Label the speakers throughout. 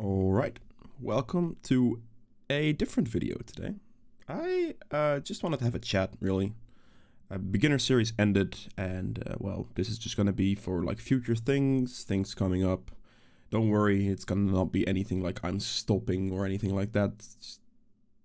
Speaker 1: Alright, welcome to a different video today. I just wanted to have a chat, really. Beginner series ended, and well, this is just gonna be for like future things coming up. Don't worry, it's gonna not be anything like I'm stopping or anything like that.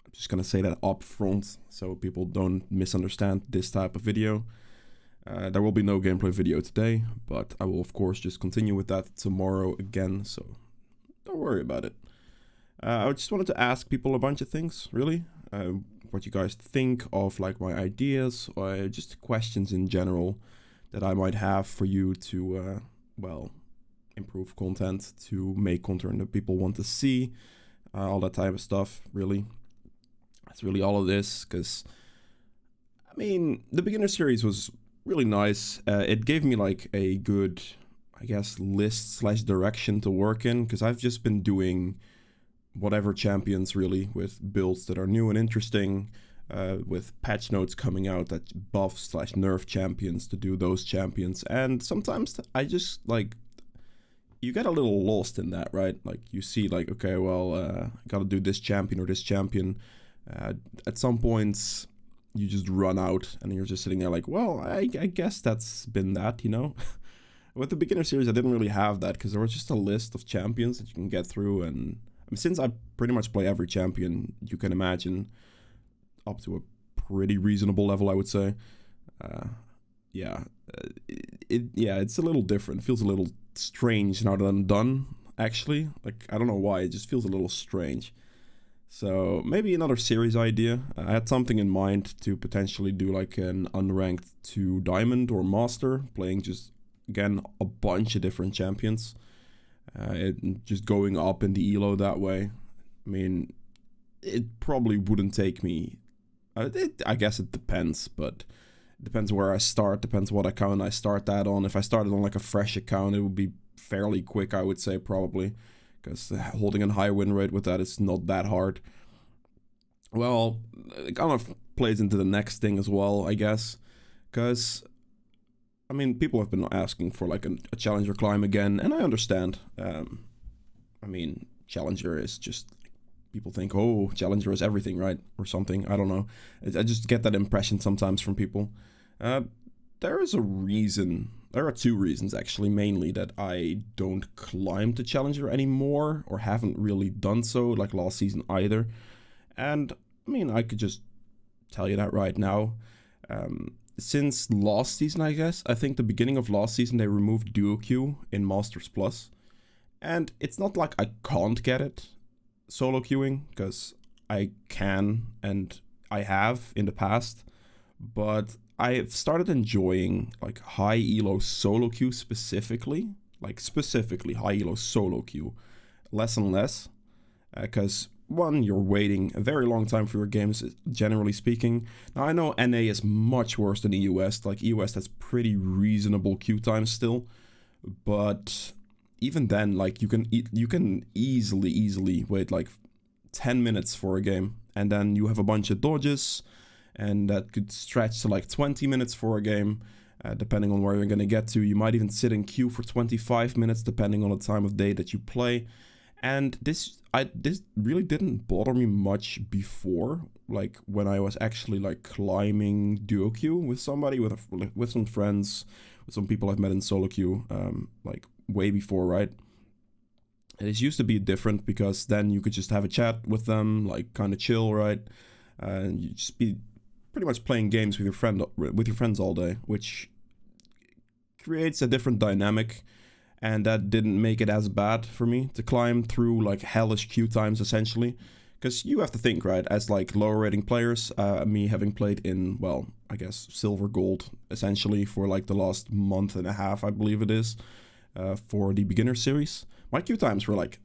Speaker 1: I'm just gonna say that up front so people don't misunderstand this type of video. There will be no gameplay video today, but I will of course just continue with that tomorrow again, so don't worry about it. I just wanted to ask people a bunch of things, really. What you guys think of like my ideas, or just questions in general that I might have for you to, well, improve content, to make content that people want to see, all that type of stuff, really. That's really all of this, because, I mean, the beginner series was really nice. It gave me like a good, I guess, list / direction to work in, because I've just been doing whatever champions, really, with builds that are new and interesting, with patch notes coming out that buff / nerf champions to do those champions. And sometimes I just like, you get a little lost in that, right? Like you see like, okay, well, I gotta do this champion or this champion. At some points you just run out and you're just sitting there like, well, I guess that's been that, you know? With the beginner series, I didn't really have that, because there was just a list of champions that you can get through, and I mean, since I pretty much play every champion you can imagine, up to a pretty reasonable level, I would say. Yeah, it's a little different. It feels a little strange now that I'm done, actually. Like, I don't know why, it just feels a little strange. So maybe another series idea. I had something in mind to potentially do like an unranked to diamond or master, playing just, again, a bunch of different champions. Just going up in the elo that way. I mean, it probably wouldn't take me... I guess it depends, but it depends where I start, depends what account I start that on. If I started on like a fresh account, it would be fairly quick, I would say, probably. Because holding a high win rate with that is not that hard. Well, it kind of plays into the next thing as well, I guess. Because, I mean, people have been asking for like a challenger climb again, and I understand. I mean, challenger is just, people think, oh, challenger is everything, right? Or something, I don't know. I just get that impression sometimes from people. There is a reason, there are two reasons actually, mainly, that I don't climb to challenger anymore, or haven't really done so, like last season either. And, I mean, I could just tell you that right now. Since last season, I guess, I think the beginning of last season, they removed duo queue in Masters Plus. And it's not like I can't get it solo queuing, because I can, and I have in the past. But I've started enjoying like high elo solo queue specifically. Like specifically high elo solo queue. Less and less. Because one, you're waiting a very long time for your games, generally speaking. Now, I know NA is much worse than the US. Like, US has pretty reasonable queue time still. But even then, like, you can easily wait like 10 minutes for a game. And then you have a bunch of dodges. And that could stretch to like 20 minutes for a game. Depending on where you're going to get to. You might even sit in queue for 25 minutes, depending on the time of day that you play. And this really didn't bother me much before, like when I was actually like climbing duo queue with somebody, with some friends, with some people I've met in solo queue, like way before, right? And it used to be different, because then you could just have a chat with them, like kind of chill, right? And you just be pretty much playing games with your friends all day, which creates a different dynamic. And that didn't make it as bad for me to climb through like hellish queue times, essentially. Because you have to think, right, as like lower rating players, me having played in, well, I guess silver gold, essentially, for like the last month and a half, I believe it is, for the beginner series. My queue times were like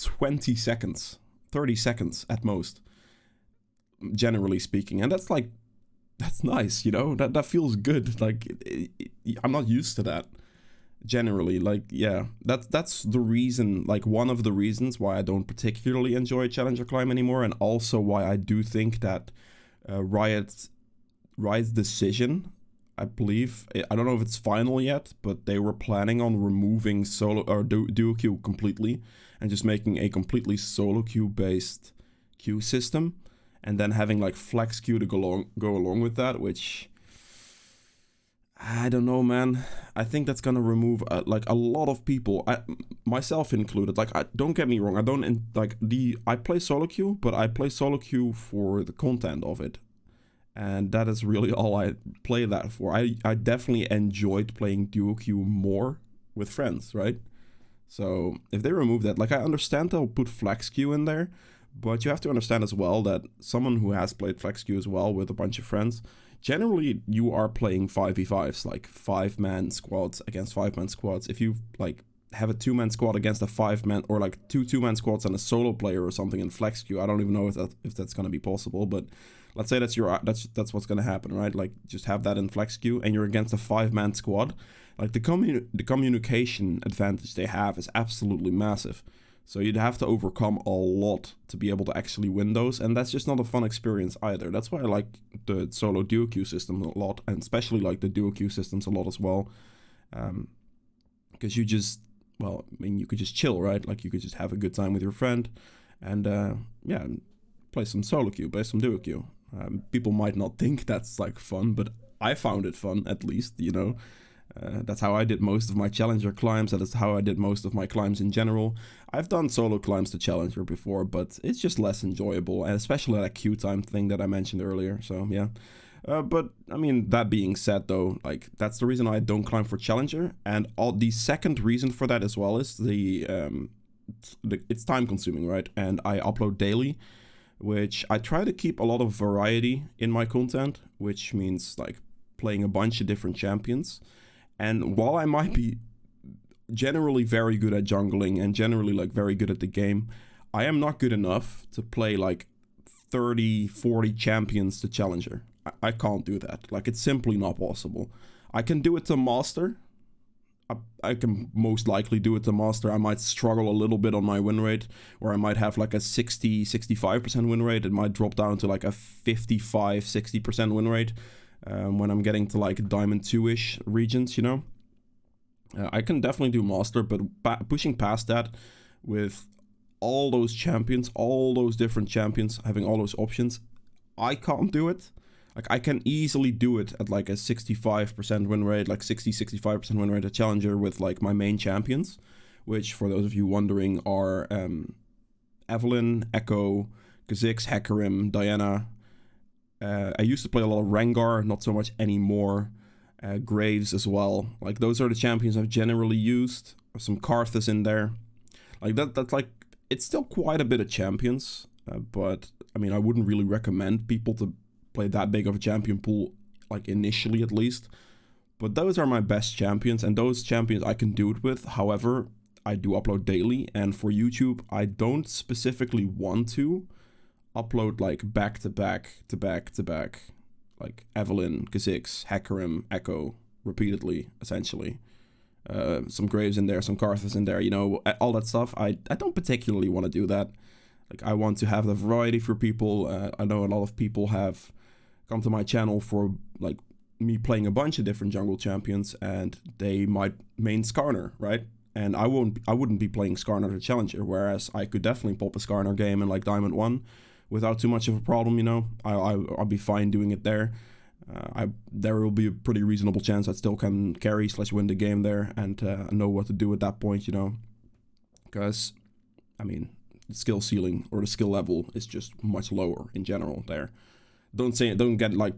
Speaker 1: 20 seconds, 30 seconds at most, generally speaking. And that's like, that's nice, you know, that feels good. Like, I'm not used to that. Generally, like, yeah, that's the reason, like one of the reasons why I don't particularly enjoy Challenger Climb anymore, and also why I do think that Riot's decision, I believe, I don't know if it's final yet, but they were planning on removing solo or duo queue completely and just making a completely solo queue based queue system, and then having like flex queue to go along with that, which I don't know, man. I think that's gonna remove like a lot of people, myself included. Like, don't get me wrong, I play solo queue, but I play solo queue for the content of it, and that is really all I play that for. I definitely enjoyed playing duo queue more with friends, right? So if they remove that, like, I understand they'll put flex queue in there, but you have to understand as well that someone who has played flex queue as well with a bunch of friends, generally you are playing 5v5s, like 5-man squads against 5-man squads. If you like have a 2-man squad against a 5-man, or like two 2-man squads and a solo player or something in flex queue, I don't even know if that's going to be possible, but let's say that's what's going to happen, right? Like, just have that in flex queue and you're against a 5-man squad. Like, the communication advantage they have is absolutely massive. So you'd have to overcome a lot to be able to actually win those, and that's just not a fun experience either. That's why I like the solo duo queue system a lot, and especially like the duo queue systems a lot as well. Because you just, well, I mean, you could just chill, right? Like, you could just have a good time with your friend, and yeah, play some solo queue, play some duo queue. People might not think that's like fun, but I found it fun, at least, you know. That's how I did most of my Challenger climbs. That is how I did most of my climbs in general. I've done solo climbs to Challenger before, but it's just less enjoyable, and especially that queue time thing that I mentioned earlier, so yeah. But, I mean, that being said, though, like, that's the reason I don't climb for Challenger, and the second reason for that as well is it's time consuming, right? And I upload daily, which I try to keep a lot of variety in my content, which means, like, playing a bunch of different champions. And while I might be generally very good at jungling and generally like very good at the game, I am not good enough to play like 30, 40 champions to Challenger. I can't do that. Like, it's simply not possible. I can do it to Master. I can most likely do it to Master. I might struggle a little bit on my win rate, or I might have like a 60, 65% win rate. It might drop down to like a 55, 60% win rate. When I'm getting to like Diamond 2-ish regions, you know. I can definitely do Master, but pushing past that with all those champions, all those different champions, having all those options, I can't do it. Like, I can easily do it at like a 65% win rate, like 60, 65% win rate at Challenger with like my main champions, which, for those of you wondering, are Evelynn, Echo, Kha'Zix, Hecarim, Diana. I used to play a lot of Rengar, not so much anymore. Graves as well. Like, those are the champions I've generally used. Some Karthus in there. Like, that's like, it's still quite a bit of champions. But, I mean, I wouldn't really recommend people to play that big of a champion pool, like, initially at least. But those are my best champions, and those champions I can do it with. However, I do upload daily, and for YouTube, I don't specifically want to upload like back to back, like Evelynn, Kha'Zix, Hecarim, Echo, repeatedly, essentially. Some Graves in there, some Karthus in there, you know, all that stuff. I don't particularly want to do that. Like, I want to have the variety for people. I know a lot of people have come to my channel for like me playing a bunch of different jungle champions, and they might main Skarner, right? And I wouldn't be playing Skarner to Challenger, whereas I could definitely pop a Skarner game in like Diamond 1 without too much of a problem, you know. I'll be fine doing it there. There will be a pretty reasonable chance I still can carry / win the game there, and know what to do at that point, you know. Because, I mean, the skill ceiling or the skill level is just much lower in general there. Don't get like,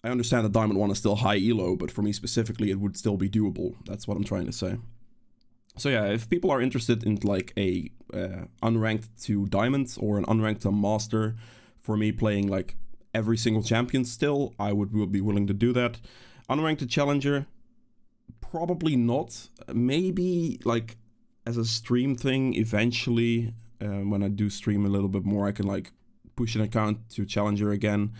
Speaker 1: I understand that Diamond 1 is still high elo, but for me specifically it would still be doable. That's what I'm trying to say. So yeah, if people are interested in like a unranked to Diamond or an unranked to Master, for me playing like every single champion still, I would be willing to do that. Unranked to Challenger, probably not. Maybe like as a stream thing eventually, when I do stream a little bit more, I can like push an account to Challenger again.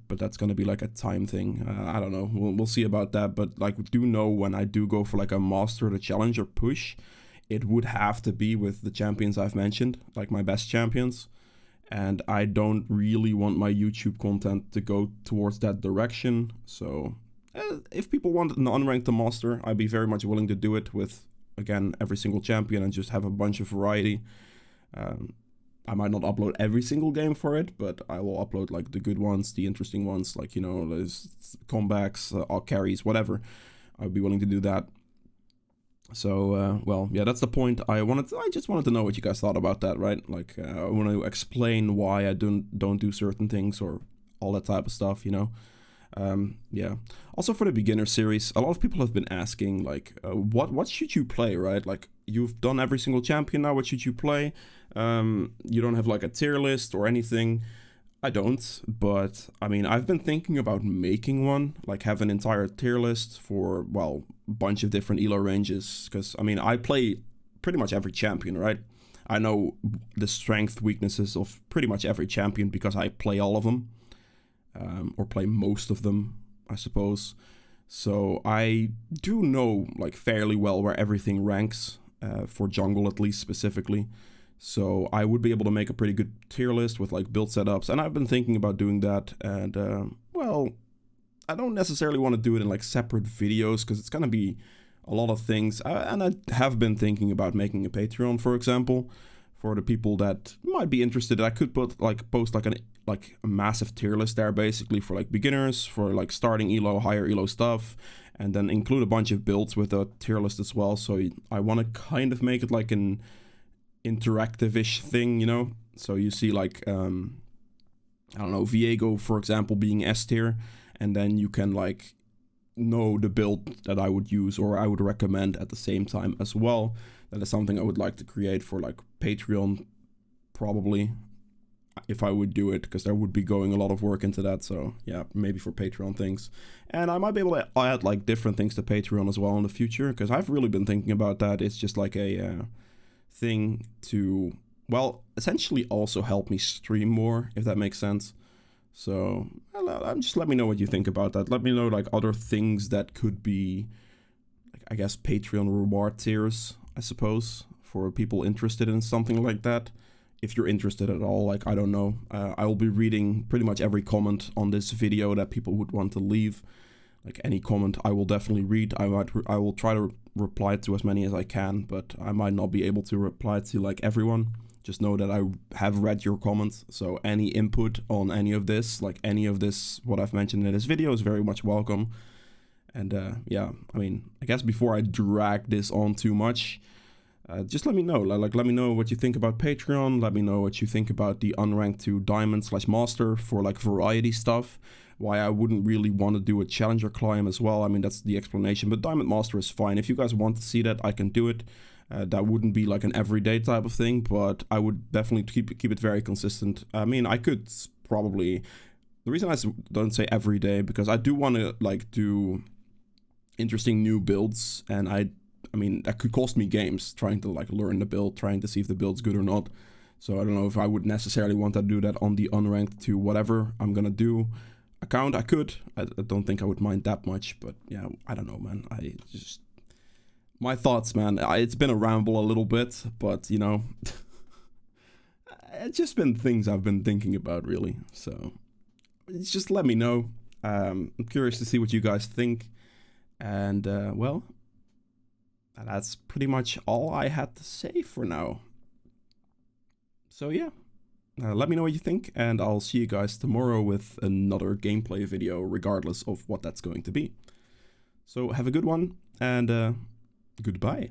Speaker 1: But that's going to be like a time thing. I don't know. We'll see about that. But like, do know when I do go for like a Master to Challenger push, it would have to be with the champions I've mentioned, like my best champions. And I don't really want my YouTube content to go towards that direction. So if people want an unranked to Master, I'd be very much willing to do it with again every single champion and just have a bunch of variety. I might not upload every single game for it, but I will upload like the good ones, the interesting ones, like, you know, there's comebacks, all carries, whatever. I'd be willing to do that. So, well, yeah, that's the point. I just wanted to know what you guys thought about that, right? Like, I want to explain why I don't do certain things or all that type of stuff, you know? Yeah. Also for the beginner series, a lot of people have been asking, like, what should you play, right? Like, you've done every single champion now, what should you play? You don't have like a tier list or anything. I don't, but I mean, I've been thinking about making one, like have an entire tier list for, well, a bunch of different elo ranges, because I mean, I play pretty much every champion, right? I know the strength weaknesses of pretty much every champion because I play all of them, or play most of them, I suppose. So I do know like fairly well where everything ranks, for jungle at least specifically. So I would be able to make a pretty good tier list with like build setups, and I've been thinking about doing that. And well, I don't necessarily want to do it in like separate videos because it's gonna be a lot of things. And I have been thinking about making a Patreon, for example, for the people that might be interested. I could post like a massive tier list there, basically for like beginners, for like starting elo, higher elo stuff, and then include a bunch of builds with a tier list as well. So I want to kind of make it like an interactive-ish thing, you know? So you see like, I don't know, Viego, for example, being S tier, and then you can like know the build that I would use or I would recommend at the same time as well. That is something I would like to create for like Patreon, probably, if I would do it, because there would be going a lot of work into that. So yeah, maybe for Patreon things. And I might be able to add like different things to Patreon as well in the future, because I've really been thinking about that. It's just like a thing to, well, essentially also help me stream more, if that makes sense. So just let me know what you think about that. Let me know like other things that could be, like, I guess Patreon reward tiers, I suppose, for people interested in something like that. If you're interested at all, like, I don't know. I will be reading pretty much every comment on this video that people would want to leave. Like any comment I will definitely read. I will try to reply to as many as I can, but I might not be able to reply to like everyone. Just know that I have read your comments, so any input on any of this, like any of this, what I've mentioned in this video, is very much welcome. And yeah, I mean, I guess before I drag this on too much, just let me know. Like, let me know what you think about Patreon. Let me know what you think about the unranked to Diamond/Master for like variety stuff. Why I wouldn't really want to do a Challenger climb as well. I mean, that's the explanation, but Diamond Master is fine. If you guys want to see that, I can do it. That wouldn't be like an everyday type of thing, but I would definitely keep it very consistent. I mean, I could probably... The reason I don't say every day, because I do want to like do interesting new builds, and I mean, that could cost me games, trying to like learn the build, trying to see if the build's good or not. So I don't know if I would necessarily want to do that on the unranked to whatever I'm gonna do account. I could. I don't think I would mind that much, but yeah, I don't know, man. I just... My thoughts, man. It's been a ramble a little bit, but, you know, it's just been things I've been thinking about, really. So, just let me know. I'm curious to see what you guys think. And, well, that's pretty much all I had to say for now. So, yeah. Let me know what you think, and I'll see you guys tomorrow with another gameplay video, regardless of what that's going to be. So, have a good one, and... goodbye.